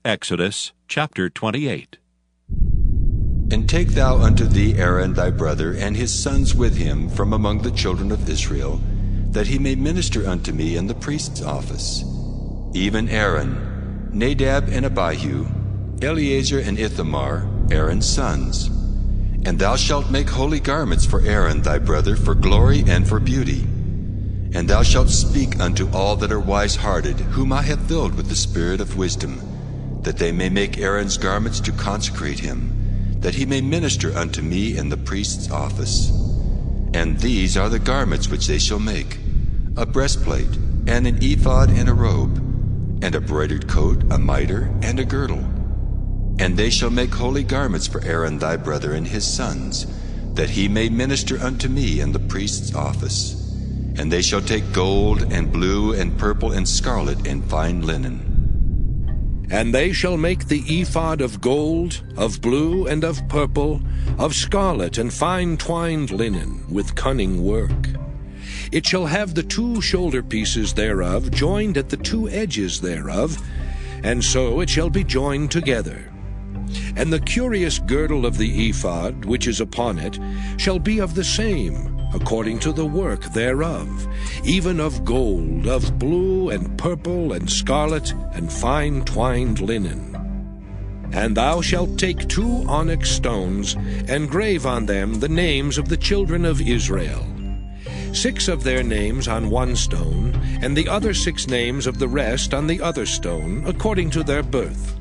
Exodus chapter 28. And take thou unto thee Aaron thy brother, and his sons with him from among the children of Israel, that he may minister unto me in the priest's office. Even Aaron, Nadab and Abihu, Eleazar and Ithamar, Aaron's sons. And thou shalt make holy garments for Aaron thy brother, for glory and for beauty. And thou shalt speak unto all that are wise-hearted, whom I have filled with the spirit of wisdom, that they may make Aaron's garments to consecrate him, that he may minister unto me in the priest's office. And these are the garments which they shall make: a breastplate, and an ephod, and a robe, and a broidered coat, a mitre, and a girdle. And they shall make holy garments for Aaron thy brother and his sons, that he may minister unto me in the priest's office. And they shall take gold, and blue, and purple, and scarlet, and fine linen. And they shall make the ephod of gold, of blue, and of purple, of scarlet, and fine twined linen, with cunning work. It shall have the 2 shoulder pieces thereof joined at the 2 edges thereof, and so it shall be joined together. And the curious girdle of the ephod, which is upon it, shall be of the same, according to the work thereof, even of gold, of blue, and purple, and scarlet, and fine twined linen. And thou shalt take 2 onyx stones, and grave on them the names of the children of Israel, 6 of their names on 1 stone, and the other 6 names of the rest on the other stone, according to their birth.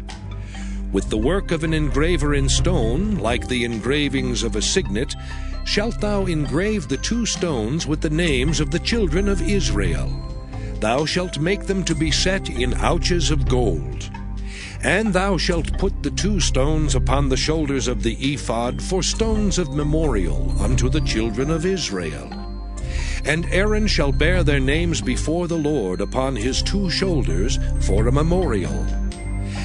With the work of an engraver in stone, like the engravings of a signet, shalt thou engrave the 2 stones with the names of the children of Israel. Thou shalt make them to be set in ouches of gold. And thou shalt put the 2 stones upon the shoulders of the ephod for stones of memorial unto the children of Israel. And Aaron shall bear their names before the Lord upon his 2 shoulders for a memorial.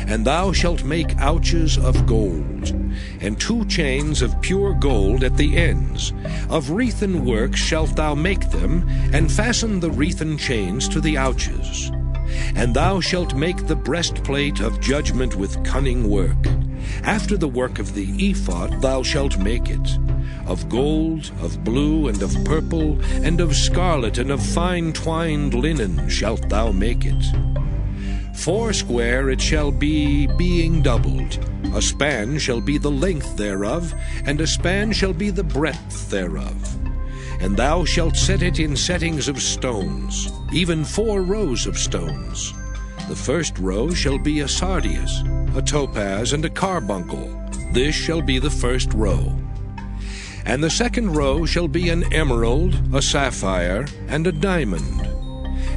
And thou shalt make ouches of gold, and 2 chains of pure gold at the ends. Of wreathen work shalt thou make them, and fasten the wreathen chains to the ouches. And thou shalt make the breastplate of judgment with cunning work. After the work of the ephod thou shalt make it. Of gold, of blue, and of purple, and of scarlet, and of fine twined linen shalt thou make it. 80 it shall be, being doubled. A span shall be the length thereof, and a span shall be the breadth thereof. And thou shalt set it in settings of stones, even 4 rows of stones. The first row shall be a sardius, a topaz, and a carbuncle. This shall be the first row. And the second row shall be an emerald, a sapphire, and a diamond.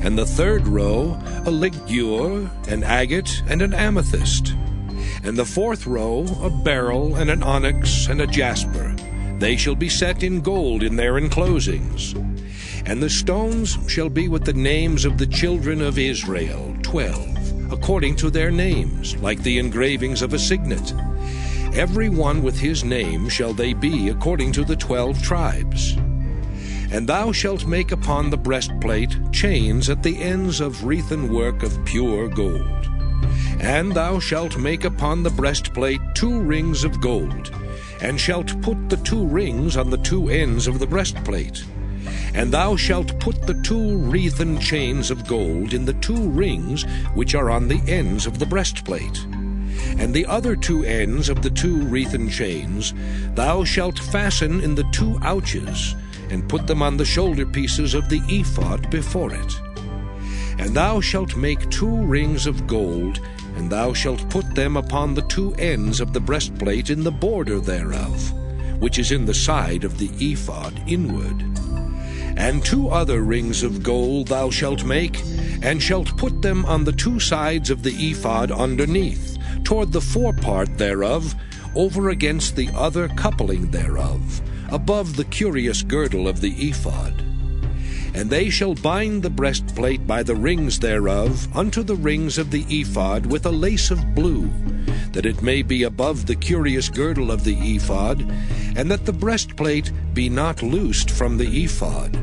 And the third row, a ligure, an agate, and an amethyst. And the 4th row, a beryl, and an onyx, and a jasper. They shall be set in gold in their enclosings. And the stones shall be with the names of the children of Israel, 12, according to their names, like the engravings of a signet. Every one with his name shall they be according to the 12 tribes. And thou shalt make upon the breastplate chains at the ends of wreathen work of pure gold. And thou shalt make upon the breastplate 2 rings of gold, and shalt put the 2 rings on the 2 ends of the breastplate. And thou shalt put the 2 wreathen chains of gold in the 2 rings which are on the ends of the breastplate. And the other 2 ends of the 2 wreathen chains thou shalt fasten in the 2 ouches, and put them on the shoulder pieces of the ephod before it. And thou shalt make 2 rings of gold, and thou shalt put them upon the 2 ends of the breastplate in the border thereof, which is in the side of the ephod inward. And 2 other rings of gold thou shalt make, and shalt put them on the 2 sides of the ephod underneath, toward the forepart thereof, over against the other coupling thereof, above the curious girdle of the ephod. And they shall bind the breastplate by the rings thereof unto the rings of the ephod with a lace of blue, that it may be above the curious girdle of the ephod, and that the breastplate be not loosed from the ephod.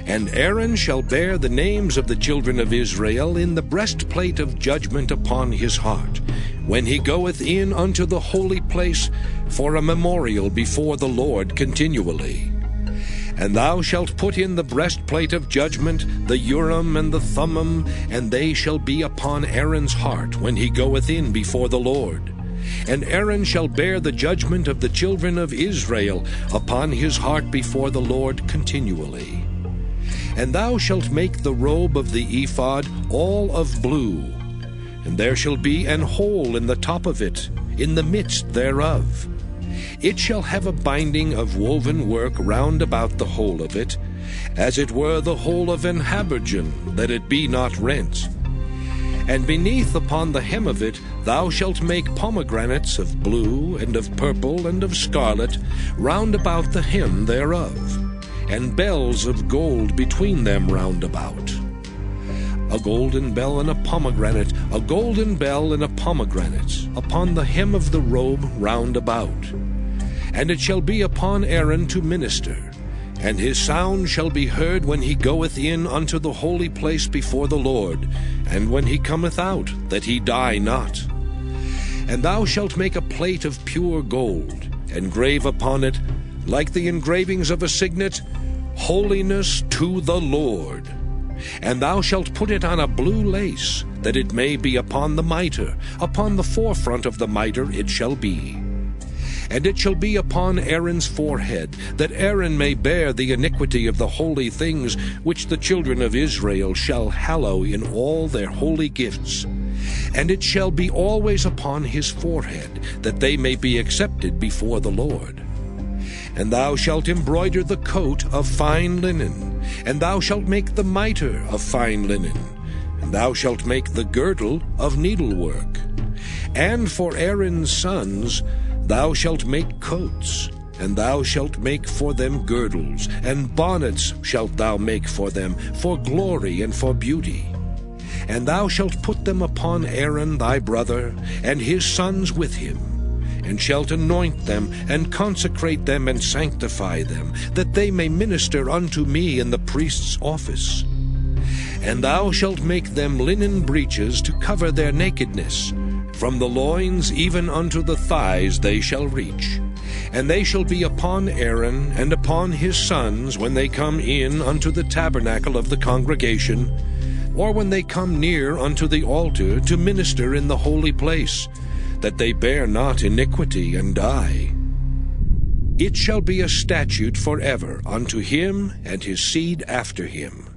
And Aaron shall bear the names of the children of Israel in the breastplate of judgment upon his heart, when he goeth in unto the holy place for a memorial before the Lord continually. And thou shalt put in the breastplate of judgment the Urim and the Thummim, and they shall be upon Aaron's heart when he goeth in before the Lord. And Aaron shall bear the judgment of the children of Israel upon his heart before the Lord continually. And thou shalt make the robe of the ephod all of blue, and there shall be an hole in the top of it, in the midst thereof. It shall have a binding of woven work round about the hole of it, as it were the hole of an habergeon, that it be not rent. And beneath upon the hem of it thou shalt make pomegranates of blue, and of purple, and of scarlet, round about the hem thereof, and bells of gold between them round about. A golden bell and a pomegranate, a golden bell and a pomegranate, upon the hem of the robe round about. And it shall be upon Aaron to minister, and his sound shall be heard when he goeth in unto the holy place before the Lord, and when he cometh out, that he die not. And thou shalt make a plate of pure gold, and grave upon it, like the engravings of a signet, Holiness to the Lord. And thou shalt put it on a blue lace, that it may be upon the mitre, upon the forefront of the mitre it shall be. And it shall be upon Aaron's forehead, that Aaron may bear the iniquity of the holy things which the children of Israel shall hallow in all their holy gifts. And it shall be always upon his forehead, that they may be accepted before the Lord. And thou shalt embroider the coat of fine linen, and thou shalt make the mitre of fine linen, and thou shalt make the girdle of needlework. And for Aaron's sons thou shalt make coats, and thou shalt make for them girdles, and bonnets shalt thou make for them, for glory and for beauty. And thou shalt put them upon Aaron thy brother, and his sons with him, and shalt anoint them, and consecrate them, and sanctify them, that they may minister unto me in the priest's office. And thou shalt make them linen breeches to cover their nakedness. From the loins even unto the thighs they shall reach. And they shall be upon Aaron and upon his sons when they come in unto the tabernacle of the congregation, or when they come near unto the altar to minister in the holy place, that they bear not iniquity and die. It shall be a statute forever unto him and his seed after him.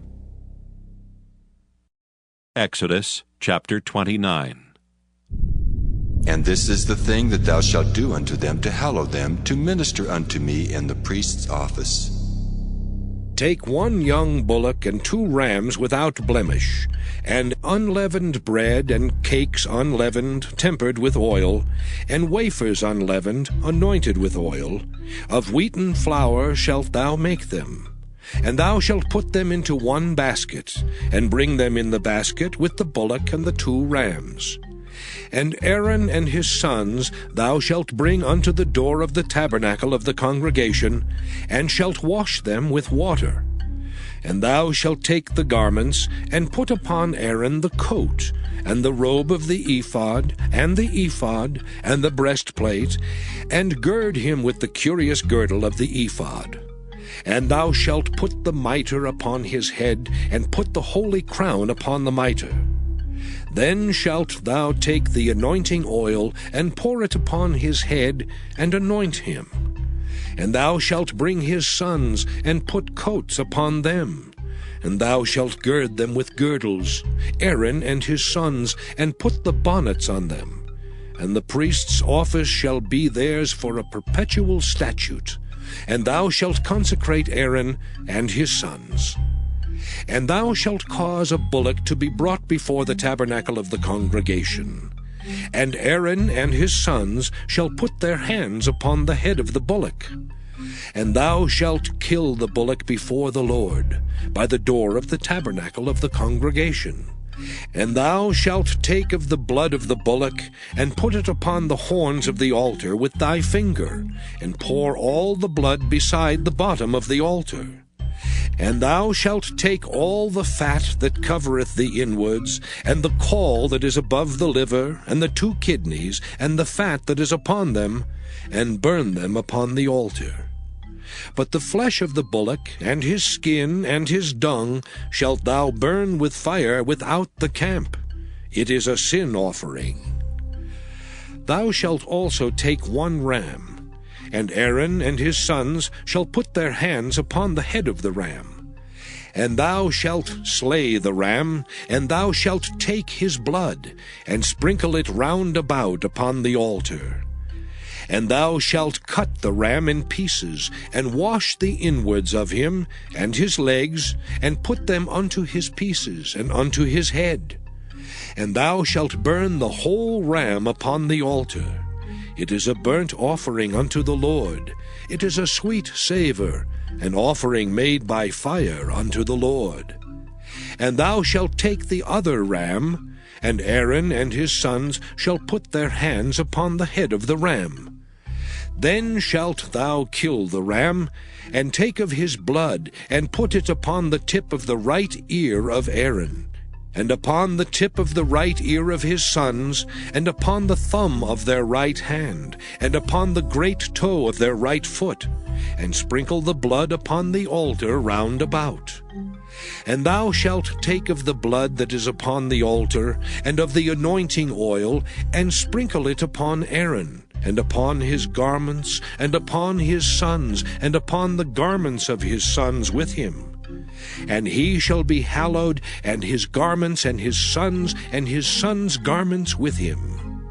Exodus chapter 29. And this is the thing that thou shalt do unto them to hallow them, to minister unto me in the priest's office. Take 1 young bullock and 2 rams without blemish, and unleavened bread, and cakes unleavened, tempered with oil, and wafers unleavened, anointed with oil. Of wheaten flour shalt thou make them. And thou shalt put them into 1 basket, and bring them in the basket with the bullock and the 2 rams. And Aaron and his sons thou shalt bring unto the door of the tabernacle of the congregation, and shalt wash them with water. And thou shalt take the garments, and put upon Aaron the coat, and the robe of the ephod, and the breastplate, and gird him with the curious girdle of the ephod. And thou shalt put the mitre upon his head, and put the holy crown upon the mitre. Then shalt thou take the anointing oil, and pour it upon his head, and anoint him. And thou shalt bring his sons, and put coats upon them. And thou shalt gird them with girdles, Aaron and his sons, and put the bonnets on them. And the priest's office shall be theirs for a perpetual statute. And thou shalt consecrate Aaron and his sons. And thou shalt cause a bullock to be brought before the tabernacle of the congregation. And Aaron and his sons shall put their hands upon the head of the bullock. And thou shalt kill the bullock before the Lord, by the door of the tabernacle of the congregation. And thou shalt take of the blood of the bullock, and put it upon the horns of the altar with thy finger, and pour all the blood beside the bottom of the altar. And thou shalt take all the fat that covereth the inwards, and the caul that is above the liver, and the 2 kidneys, and the fat that is upon them, and burn them upon the altar. But the flesh of the bullock, and his skin, and his dung, shalt thou burn with fire without the camp. It is a sin offering. Thou shalt also take 1 ram, and Aaron and his sons shall put their hands upon the head of the ram. And thou shalt slay the ram, and thou shalt take his blood, and sprinkle it round about upon the altar. And thou shalt cut the ram in pieces, and wash the inwards of him, and his legs, and put them unto his pieces, and unto his head. And thou shalt burn the whole ram upon the altar. It is a burnt offering unto the Lord. It is a sweet savour, an offering made by fire unto the Lord. And thou shalt take the other ram, and Aaron and his sons shall put their hands upon the head of the ram. Then shalt thou kill the ram, and take of his blood, and put it upon the tip of the right ear of Aaron, and upon the tip of the right ear of his sons, and upon the thumb of their right hand, and upon the great toe of their right foot, and sprinkle the blood upon the altar round about. And thou shalt take of the blood that is upon the altar, and of the anointing oil, and sprinkle it upon Aaron, and upon his garments, and upon his sons, and upon the garments of his sons with him. And he shall be hallowed, and his garments, and his sons' garments with him.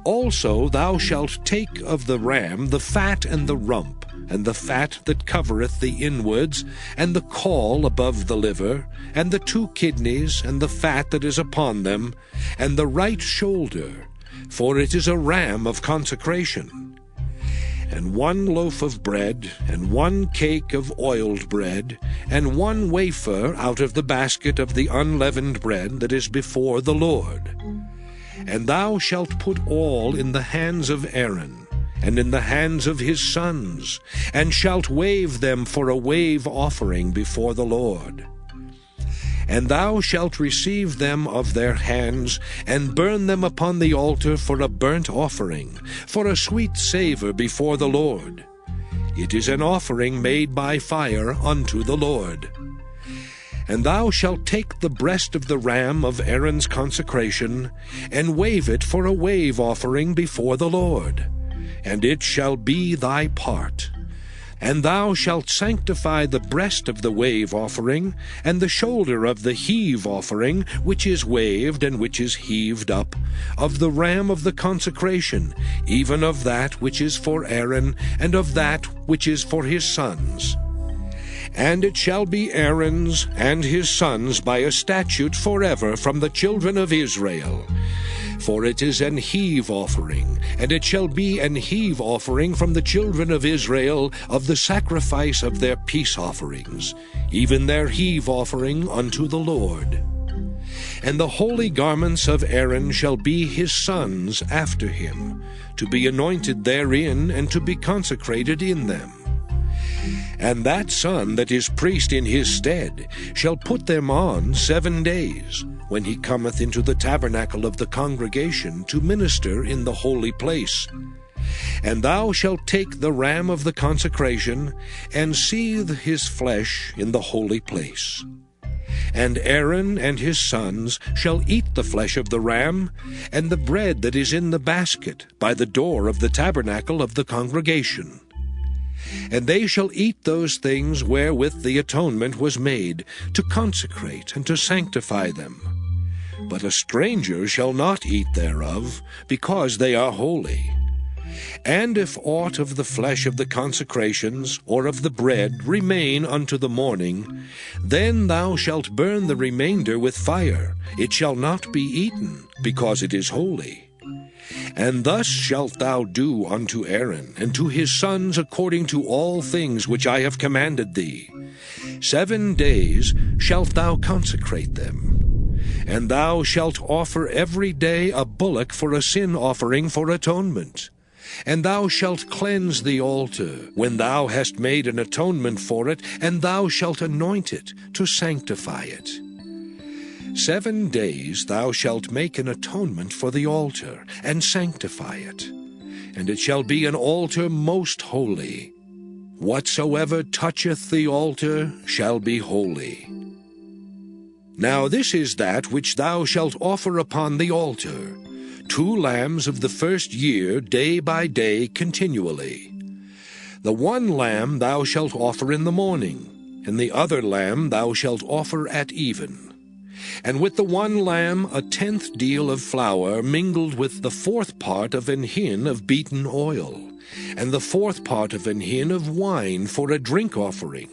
Also thou shalt take of the ram the fat and the rump, and the fat that covereth the inwards, and the caul above the liver, and the 2 kidneys, and the fat that is upon them, and the right shoulder, for it is a ram of consecration. And 1 loaf of bread, and 1 cake of oiled bread, and 1 wafer out of the basket of the unleavened bread that is before the Lord. And thou shalt put all in the hands of Aaron, and in the hands of his sons, and shalt wave them for a wave offering before the Lord. And thou shalt receive them of their hands, and burn them upon the altar for a burnt offering, for a sweet savour before the Lord. It is an offering made by fire unto the Lord. And thou shalt take the breast of the ram of Aaron's consecration, and wave it for a wave offering before the Lord, and it shall be thy part. And thou shalt sanctify the breast of the wave offering, and the shoulder of the heave offering, which is waved and which is heaved up, of the ram of the consecration, even of that which is for Aaron, and of that which is for his sons. And it shall be Aaron's and his sons by a statute forever from the children of Israel. For it is an heave offering, and it shall be an heave offering from the children of Israel of the sacrifice of their peace offerings, even their heave offering unto the Lord. And the holy garments of Aaron shall be his sons after him, to be anointed therein, and to be consecrated in them. And that son that is priest in his stead shall put them on 7 days, when he cometh into the tabernacle of the congregation to minister in the holy place. And thou shalt take the ram of the consecration, and seethe his flesh in the holy place. And Aaron and his sons shall eat the flesh of the ram, and the bread that is in the basket, by the door of the tabernacle of the congregation. And they shall eat those things wherewith the atonement was made, to consecrate and to sanctify them. But a stranger shall not eat thereof, because they are holy. And if aught of the flesh of the consecrations, or of the bread, remain unto the morning, then thou shalt burn the remainder with fire. It shall not be eaten, because it is holy. And thus shalt thou do unto Aaron and to his sons according to all things which I have commanded thee. 7 days shalt thou consecrate them. And thou shalt offer every day a bullock for a sin offering for atonement. And thou shalt cleanse the altar, when thou hast made an atonement for it, and thou shalt anoint it, to sanctify it. 7 days thou shalt make an atonement for the altar, and sanctify it. And it shall be an altar most holy. Whatsoever toucheth the altar shall be holy. Now this is that which thou shalt offer upon the altar, 2 lambs of the first year, day by day, continually. The one lamb thou shalt offer in the morning, and the other lamb thou shalt offer at even. And with the one lamb 1/10 deal of flour mingled with the 4th part of an hin of beaten oil, and the 4th part of an hin of wine for a drink offering.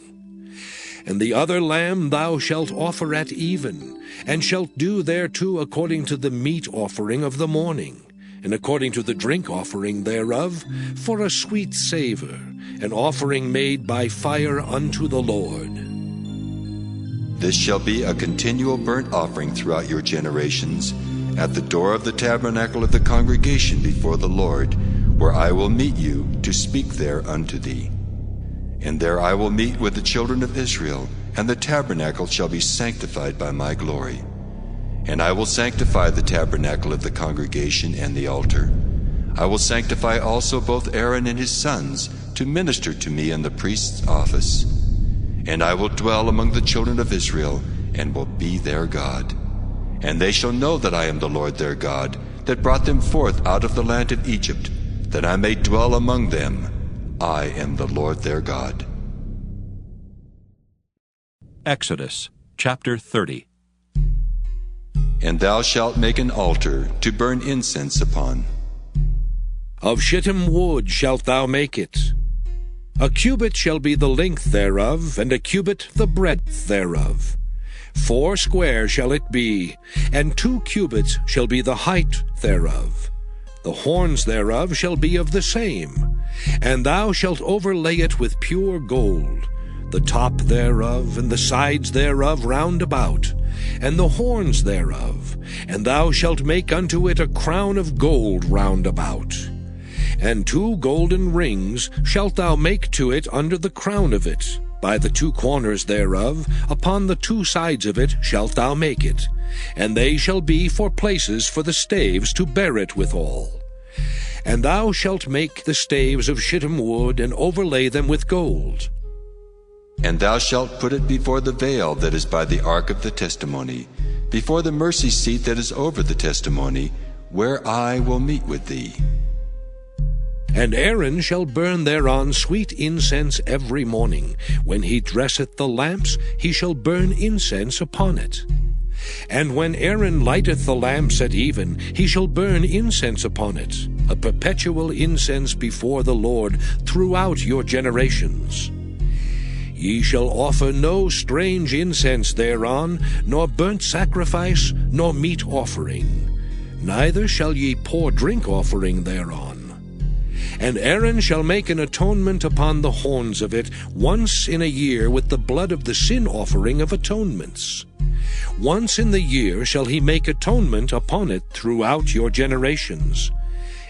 And the other lamb thou shalt offer at even, and shalt do thereto according to the meat offering of the morning, and according to the drink offering thereof, for a sweet savour, an offering made by fire unto the Lord. This shall be a continual burnt offering throughout your generations, at the door of the tabernacle of the congregation before the Lord, where I will meet you to speak there unto thee. And there I will meet with the children of Israel, and the tabernacle shall be sanctified by my glory. And I will sanctify the tabernacle of the congregation and the altar. I will sanctify also both Aaron and his sons to minister to me in the priest's office. And I will dwell among the children of Israel, and will be their God. And they shall know that I am the Lord their God, that brought them forth out of the land of Egypt, that I may dwell among them. I am the Lord their God. Exodus chapter 30. And thou shalt make an altar to burn incense upon. Of shittim wood shalt thou make it. A cubit shall be the length thereof, and a cubit the breadth thereof. 4 square shall it be, and 2 cubits shall be the height thereof. The horns thereof shall be of the same. And thou shalt overlay it with pure gold, the top thereof, and the sides thereof round about, and the horns thereof, and thou shalt make unto it a crown of gold round about. And 2 golden rings shalt thou make to it under the crown of it, by the 2 corners thereof, upon the 2 sides of it shalt thou make it, and they shall be for places for the staves to bear it withal. And thou shalt make the staves of shittim wood, and overlay them with gold. And thou shalt put it before the veil that is by the ark of the testimony, before the mercy seat that is over the testimony, where I will meet with thee. And Aaron shall burn thereon sweet incense every morning. When he dresseth the lamps, he shall burn incense upon it. And when Aaron lighteth the lamps at even, he shall burn incense upon it, a perpetual incense before the Lord throughout your generations. Ye shall offer no strange incense thereon, nor burnt sacrifice, nor meat offering. Neither shall ye pour drink offering thereon. And Aaron shall make an atonement upon the horns of it once in a year with the blood of the sin offering of atonements. Once in the year shall he make atonement upon it throughout your generations.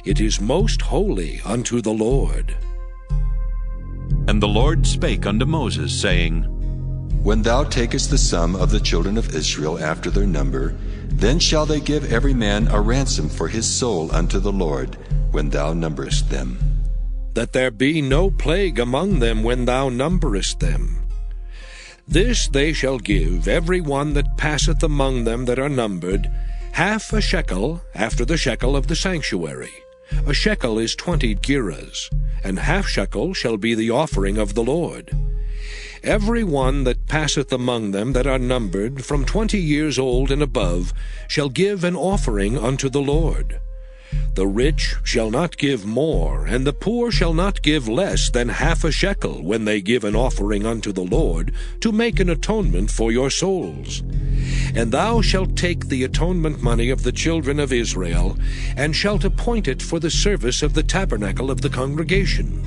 It is most holy unto the Lord. And the Lord spake unto Moses, saying, When thou takest the sum of the children of Israel after their number, then shall they give every man a ransom for his soul unto the Lord, when thou numberest them. That there be no plague among them when thou numberest them. This they shall give every one that passeth among them that are numbered, 1/2 shekel after the shekel of the sanctuary. A shekel is 20 gerahs, and 1/2 shekel shall be the offering of the Lord. Every one that passeth among them that are numbered, from 20 years old and above, shall give an offering unto the Lord. The rich shall not give more, and the poor shall not give less than 1/2 shekel when they give an offering unto the Lord, to make an atonement for your souls. And thou shalt take the atonement money of the children of Israel, and shalt appoint it for the service of the tabernacle of the congregation,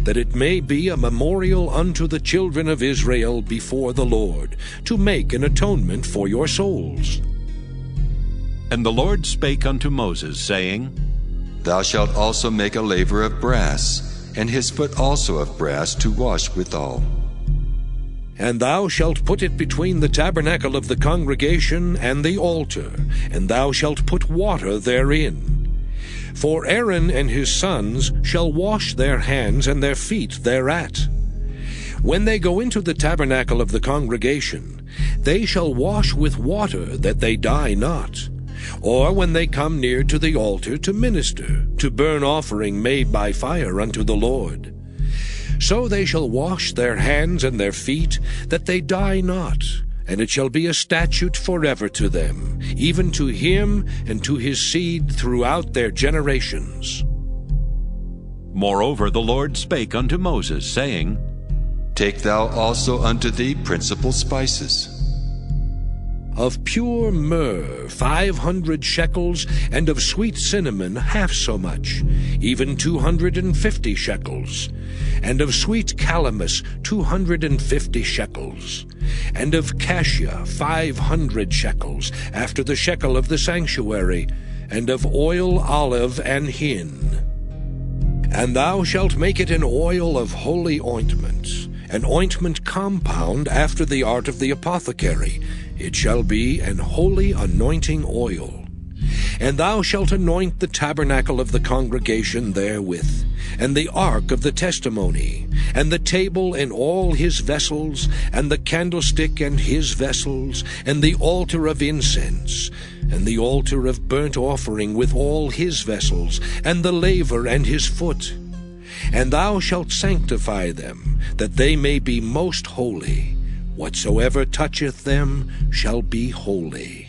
that it may be a memorial unto the children of Israel before the Lord, to make an atonement for your souls. And the Lord spake unto Moses, saying, thou shalt also make a laver of brass, and his foot also of brass to wash withal. And thou shalt put it between the tabernacle of the congregation and the altar, and thou shalt put water therein. For Aaron and his sons shall wash their hands and their feet thereat. When they go into the tabernacle of the congregation, they shall wash with water, that they die not. Or when they come near to the altar to minister, to burn offering made by fire unto the Lord. So they shall wash their hands and their feet, that they die not, and it shall be a statute forever to them, even to him and to his seed throughout their generations. Moreover the Lord spake unto Moses, saying, Take thou also unto thee principal spices. Of pure myrrh 500 shekels, and of sweet cinnamon half so much, even 250 shekels, and of sweet calamus 250 shekels, and of cassia 500 shekels, after the shekel of the sanctuary, and of oil olive and hin. And thou shalt make it an oil of holy ointment, an ointment compound after the art of the apothecary. It shall be an holy anointing oil. And thou shalt anoint the tabernacle of the congregation therewith, and the ark of the testimony, and the table and all his vessels, and the candlestick and his vessels, and the altar of incense, and the altar of burnt offering with all his vessels, and the laver and his foot. And thou shalt sanctify them, that they may be most holy. Whatsoever toucheth them shall be holy.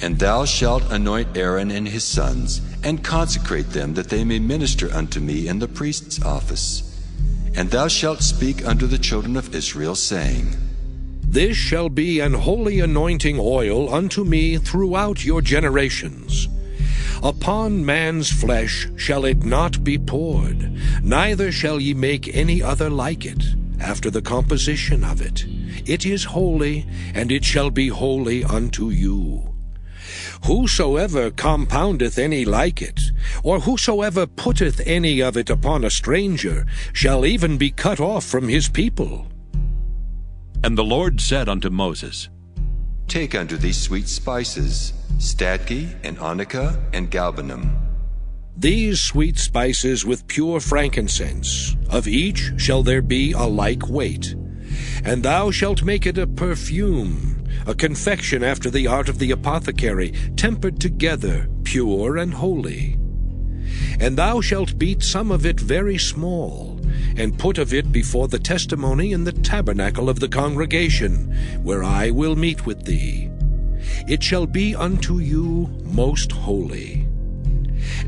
And thou shalt anoint Aaron and his sons, and consecrate them, that they may minister unto me in the priest's office. And thou shalt speak unto the children of Israel, saying, This shall be an holy anointing oil unto me throughout your generations. Upon man's flesh shall it not be poured, neither shall ye make any other like it, after the composition of it. It is holy, and it shall be holy unto you. Whosoever compoundeth any like it, or whosoever putteth any of it upon a stranger, shall even be cut off from his people. And the Lord said unto Moses, Take unto thee sweet spices, stadge, and onycha, and galbanum. These sweet spices with pure frankincense, of each shall there be a like weight. And thou shalt make it a perfume, a confection after the art of the apothecary, tempered together, pure and holy. And thou shalt beat some of it very small, and put of it before the testimony in the tabernacle of the congregation, where I will meet with thee. It shall be unto you most holy.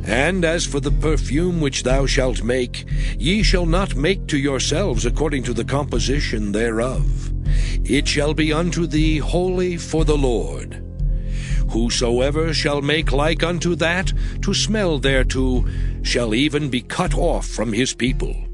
And as for the perfume which thou shalt make, ye shall not make to yourselves according to the composition thereof. It shall be unto thee holy for the Lord. Whosoever shall make like unto that, to smell thereto, shall even be cut off from his people.